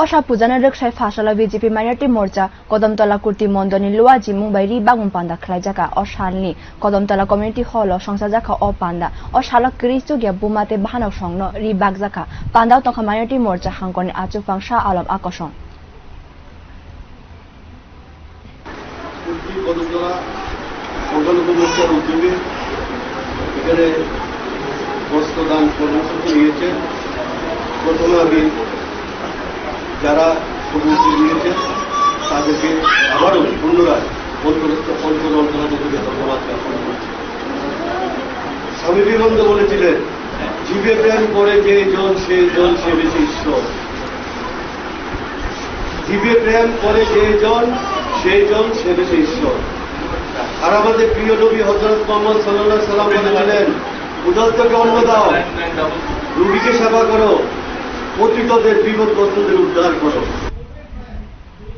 অসা পূজানা রক্ষায় ফাঁসালা BJP minority মোর্চা কদমতলা কুর্তি মন্দনী লুয়াজি মুম্বাই রি বাগুন পান্ডা খেলাই জায়গা অসালনি কদমতলা কমিউনিটি হল সংসার জাখা অ পান্ডা অসালক ক্রিস্তু গিয়া বুমাতে বাহানাও সংন রি বাগ জাখা পান্ডাও তখা মাইনরিটি মোর্চা হাঙ্কনি আচুফাং শাহ আলম আকর্ষণ কদমতলা সংখ্যালঘু মোর্চার উদ্যোগে এখানে বস্ত্রদান কর্মসূচি নিয়েছে। প্রথমে আমি যারা কর্মসূচি নিয়েছে তাদেরকে আবারও পুনরায় অন্তরান্তরা থেকে ধন্যবাদ জ্ঞাপন করছি। স্বামী বিবেকানন্দ বলেছিলেন, জীবে প্রেম করে যে জন সে বেশি ঈশ্বর। জীবে প্রেম করে যে জন সে বেশি ঈশ্বর। আর আমাদের প্রিয় নবী হযরত মুহাম্মদ সাল্লাল্লাহু আলাইহি সাল্লাম বলেছিলেন, উদারতাকে অন্ন দাও, রোগীকে সেবা করো, পতিতদের বিপদগ্রস্তদের উদ্ধার করো।